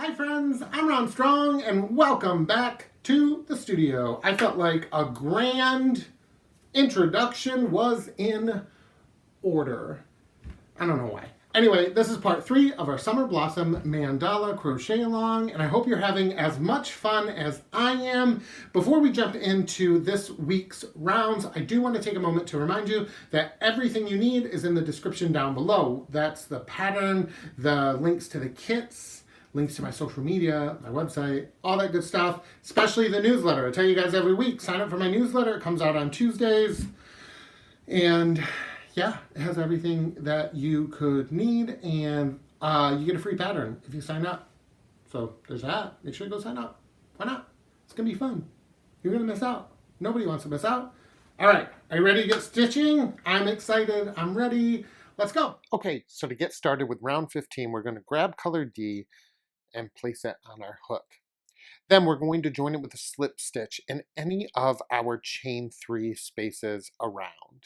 Hi friends, I'm Rohn Strong and welcome back to the studio. I felt like a grand introduction was in order. I don't know why. Anyway, this is part 3 of our Summer Blossom Mandala Crochet Along, and I hope you're having as much fun as I am. Before we jump into this week's rounds, I do want to take a moment to remind you that everything you need is in the description down below. That's the pattern, the links to the kits, links to my social media, my website, all that good stuff, especially the newsletter. I tell you guys every week, sign up for my newsletter. It comes out on Tuesdays. And yeah, it has everything that you could need, and you get a free pattern if you sign up. So there's that. Make sure you go sign up. Why not? It's going to be fun. You're going to miss out. Nobody wants to miss out. All right, are you ready to get stitching? I'm excited. I'm ready. Let's go. Okay, so to get started with round 15, we're going to grab color D and place it on our hook. Then we're going to join it with a slip stitch in any of our chain 3 spaces around.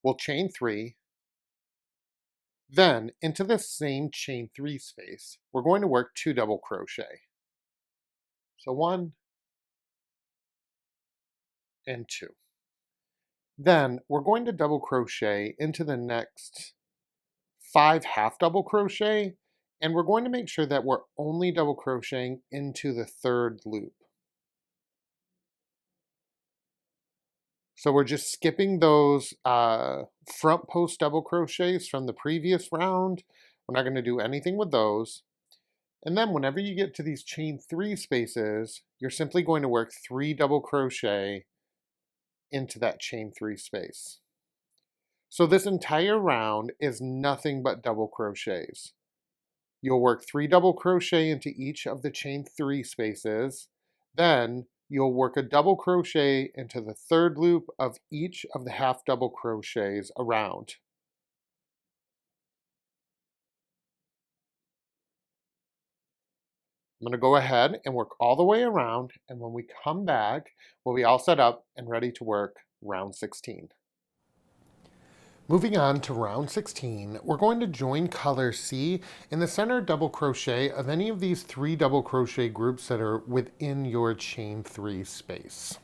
We'll chain 3. Then into this same chain 3 space, we're going to work 2 double crochet. So 1 and 2. Then we're going to double crochet into the next 5 half double crochet, and we're going to make sure that we're only double crocheting into the 3rd loop. So we're just skipping those front post double crochets from the previous round. We're not going to do anything with those. And then whenever you get to these chain 3 spaces, you're simply going to work 3 double crochet into that chain 3 space. So this entire round is nothing but double crochets. You'll work 3 double crochet into each of the chain 3 spaces. Then you'll work a double crochet into the 3rd loop of each of the half double crochets around. I'm going to go ahead and work all the way around, and when we come back, we'll be all set up and ready to work round 16. Moving on to round 16, we're going to join color C in the center double crochet of any of these 3 double crochet groups that are within your chain 3 space.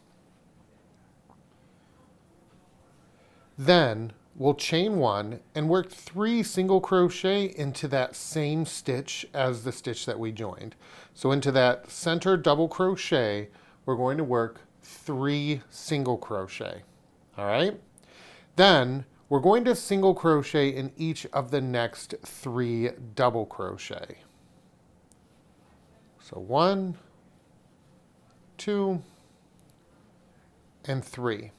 Then we'll chain 1 and work 3 single crochet into that same stitch as the stitch that we joined. So into that center double crochet, we're going to work 3 single crochet. All right? Then we're going to single crochet in each of the next 3 double crochet. So 1, 2, and 3.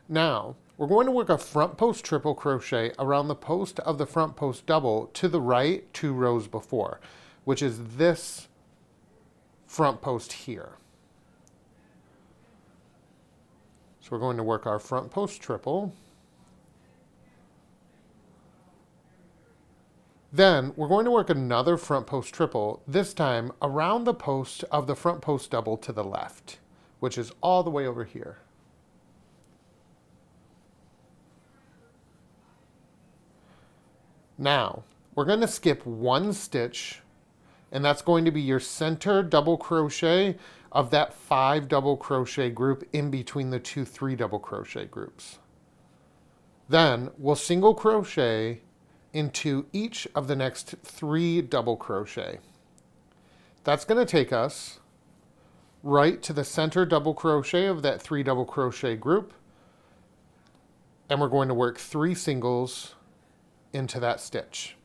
Now, we're going to work a front post triple crochet around the post of the front post double to the right 2 rows before, which is this front post here. So we're going to work our front post triple. Then we're going to work another front post triple, this time around the post of the front post double to the left, which is all the way over here. Now, we're going to skip 1 stitch, and that's going to be your center double crochet of that 5 double crochet group in between the 2 3 double crochet groups. Then we'll single crochet into each of the next 3 double crochet. That's going to take us right to the center double crochet of that 3 double crochet group, and we're going to work 3 singles into that stitch.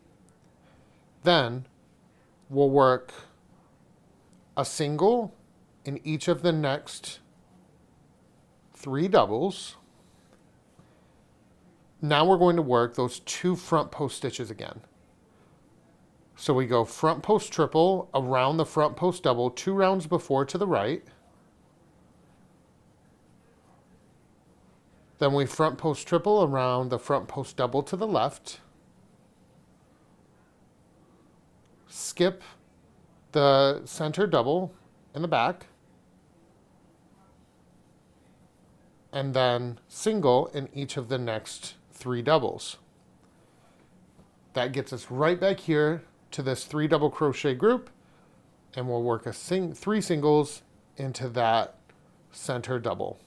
Then we'll work a single in each of the next 3 doubles. Now we're going to work those 2 front post stitches again. So we go front post triple around the front post double 2 rounds before to the right. Then we front post triple around the front post double to the left. Skip the center double in the back. And then single in each of the next 3 doubles. That gets us right back here to this 3 double crochet group, and we'll work 3 singles into that center double.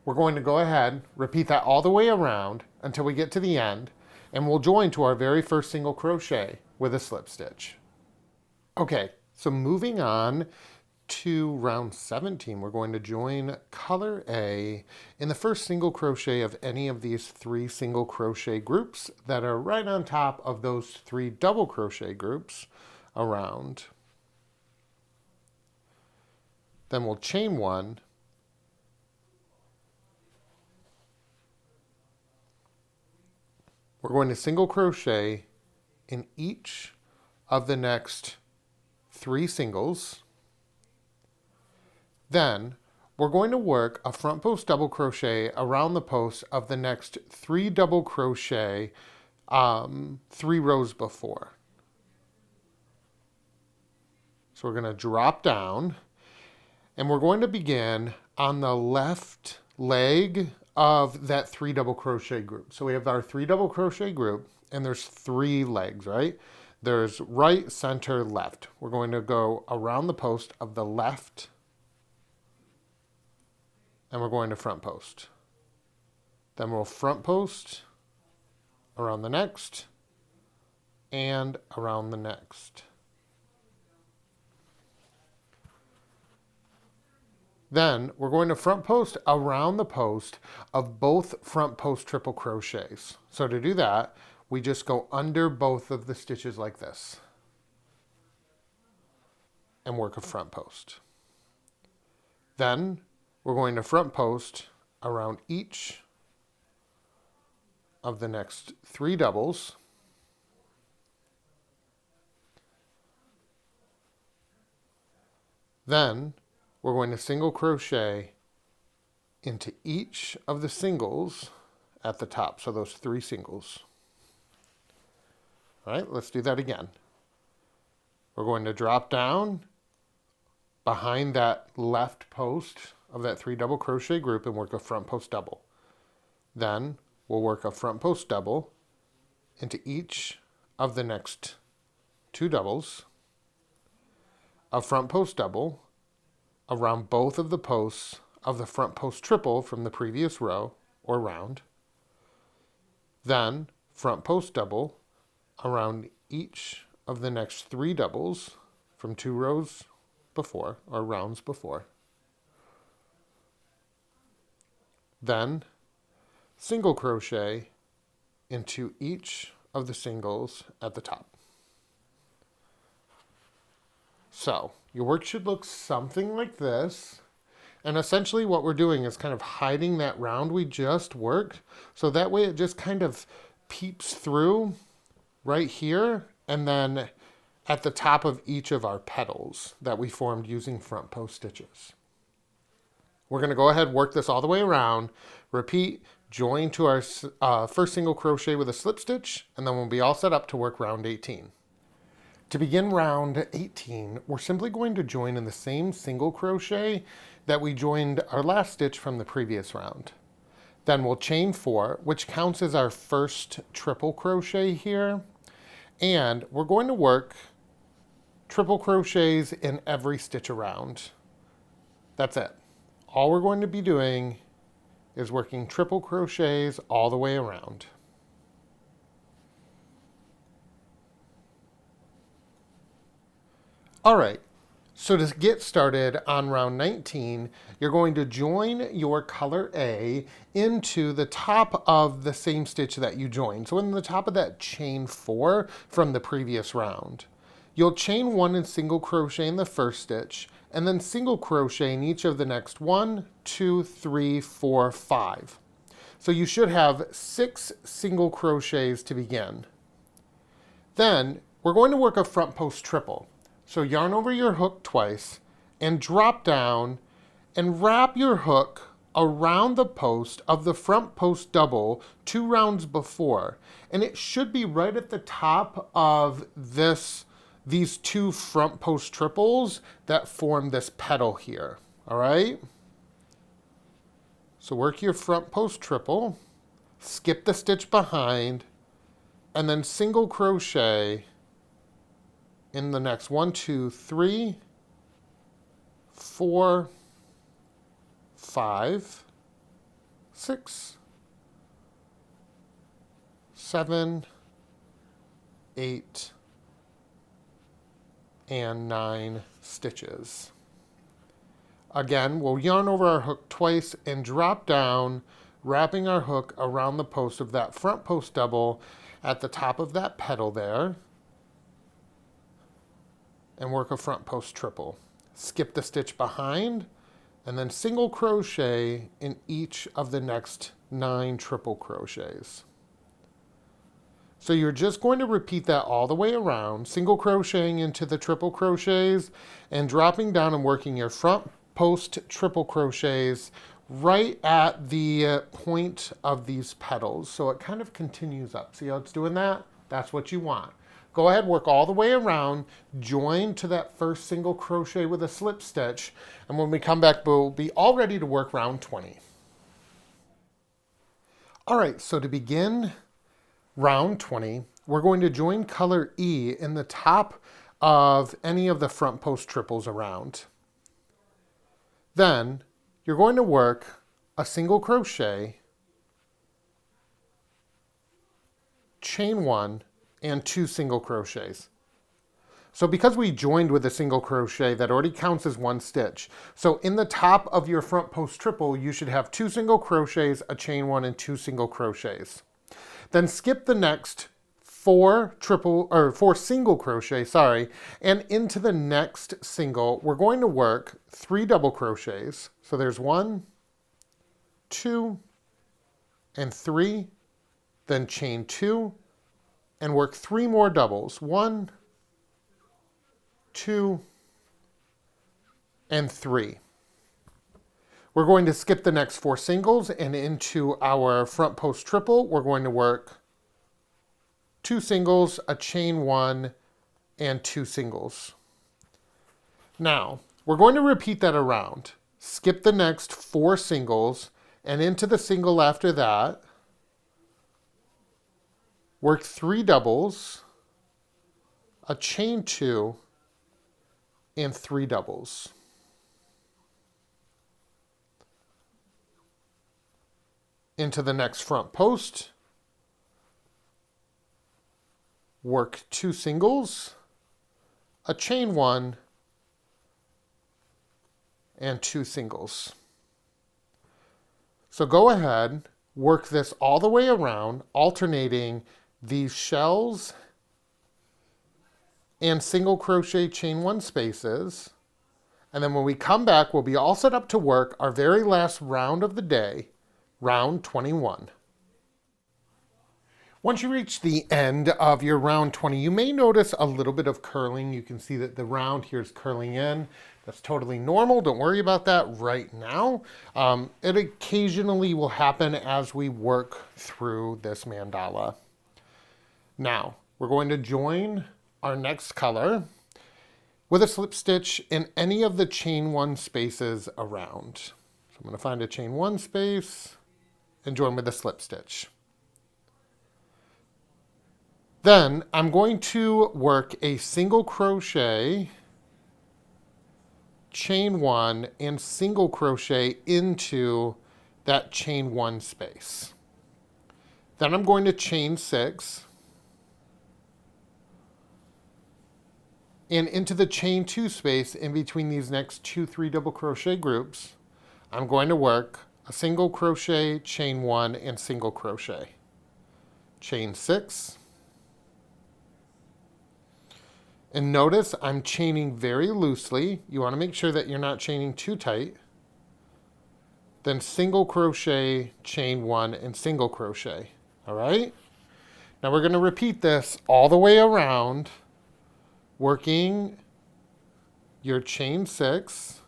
We're going to go ahead, repeat that all the way around until we get to the end, and we'll join to our very first single crochet with a slip stitch. Okay, so moving on to round 17, we're going to join color A in the first single crochet of any of these 3 single crochet groups that are right on top of those 3 double crochet groups around. Then we'll chain 1, we're going to single crochet in each of the next 3 singles. Then we're going to work a front post double crochet around the post of the next 3 double crochet 3 rows before. So we're going to drop down, and we're going to begin on the left leg of that 3 double crochet group. So we have our 3 double crochet group, and there's 3 legs, right? There's right, center, left. We're going to go around the post of the left, and we're going to front post. Then we'll front post around the next and around the next. Then we're going to front post around the post of both front post triple crochets. So to do that, we just go under both of the stitches like this and work a front post. Then we're going to front post around each of the next 3 doubles. Then we're going to single crochet into each of the singles at the top. So those 3 singles. All right, let's do that again. We're going to drop down behind that left post of that 3 double crochet group and work a front post double. Then we'll work a front post double into each of the next 2 doubles, a front post double around both of the posts of the front post triple from the previous row or round, then front post double around each of the next 3 doubles from 2 rows before or rounds before, then single crochet into each of the singles at the top. So your work should look something like this. And essentially what we're doing is kind of hiding that round we just worked. So that way it just kind of peeps through right here and then at the top of each of our petals that we formed using front post stitches. We're going to go ahead and work this all the way around. Repeat, join to our first single crochet with a slip stitch, and then we'll be all set up to work round 18. To begin round 18, we're simply going to join in the same single crochet that we joined our last stitch from the previous round. Then we'll chain 4, which counts as our first triple crochet here. And we're going to work triple crochets in every stitch around. That's it. All we're going to be doing is working triple crochets all the way around. All right, so to get started on round 19, you're going to join your color A into the top of the same stitch that you joined. So in the top of that chain 4 from the previous round. You'll chain 1 and single crochet in the first stitch, and then single crochet in each of the next 1, 2, 3, 4, 5. So you should have 6 single crochets to begin. Then we're going to work a front post triple. So yarn over your hook twice and drop down and wrap your hook around the post of the front post double 2 rounds before. And it should be right at the top of these 2 front post triples that form this petal here. All right? So work your front post triple, skip the stitch behind, and then single crochet in the next 1, 2, 3, 4, 5, 6, 7, 8, and 9 stitches. Again, we'll yarn over our hook twice and drop down, wrapping our hook around the post of that front post double at the top of that petal there, and work a front post triple. Skip the stitch behind, and then single crochet in each of the next 9 triple crochets. So you're just going to repeat that all the way around, single crocheting into the triple crochets and dropping down and working your front post triple crochets right at the point of these petals. So it kind of continues up. See how it's doing that? That's what you want. Go ahead, work all the way around, join to that first single crochet with a slip stitch, and when we come back, we'll be all ready to work round 20. All right, so to begin round 20, we're going to join color E in the top of any of the front post triples around. Then you're going to work a single crochet, chain 1, and 2 single crochets. So because we joined with a single crochet, that already counts as 1 stitch. So in the top of your front post triple, you should have 2 single crochets, a chain 1, and 2 single crochets. Then skip the next 4 single crochet, and into the next single, we're going to work 3 double crochets. So there's 1, 2, and 3, then chain 2, and work 3 more doubles. 1, 2, and 3. We're going to skip the next 4 singles, and into our front post triple, we're going to work 2 singles, a chain 1, and 2 singles. Now, we're going to repeat that around. Skip the next 4 singles, and into the single after that, work 3 doubles, a chain 2, and 3 doubles. Into the next front post, work 2 singles, a chain 1, and 2 singles. So go ahead, work this all the way around, alternating these shells and single crochet chain 1 spaces. And then when we come back, we'll be all set up to work our very last round of the day, round 21. Once you reach the end of your round 20, you may notice a little bit of curling. You can see that the round here is curling in. That's totally normal. Don't worry about that right now. It occasionally will happen as we work through this mandala. Now, we're going to join our next color with a slip stitch in any of the chain 1 spaces around. So I'm going to find a chain 1 space and join with a slip stitch. Then I'm going to work a single crochet, chain 1, and single crochet into that chain 1 space. Then I'm going to chain 6 and into the chain 2 space in between these next 2 3 double crochet groups. I'm going to work a single crochet, chain 1, and single crochet. Chain 6. And notice I'm chaining very loosely. You want to make sure that you're not chaining too tight. Then single crochet, chain 1, and single crochet. All right? Now we're going to repeat this all the way around, working your chain 6,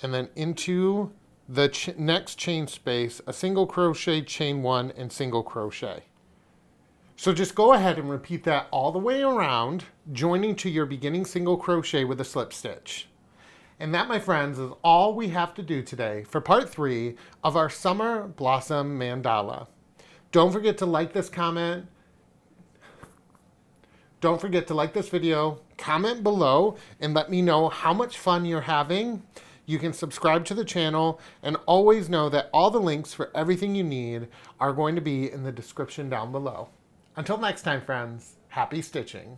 and then into the next chain space, a single crochet, chain 1, and single crochet. So just go ahead and repeat that all the way around, joining to your beginning single crochet with a slip stitch. And that, my friends, is all we have to do today for part 3 of our Summer Blossom Mandala. Don't forget to like this comment. Don't forget to like this video, comment below, and let me know how much fun you're having. You can subscribe to the channel, and always know that all the links for everything you need are going to be in the description down below. Until next time, friends, happy stitching.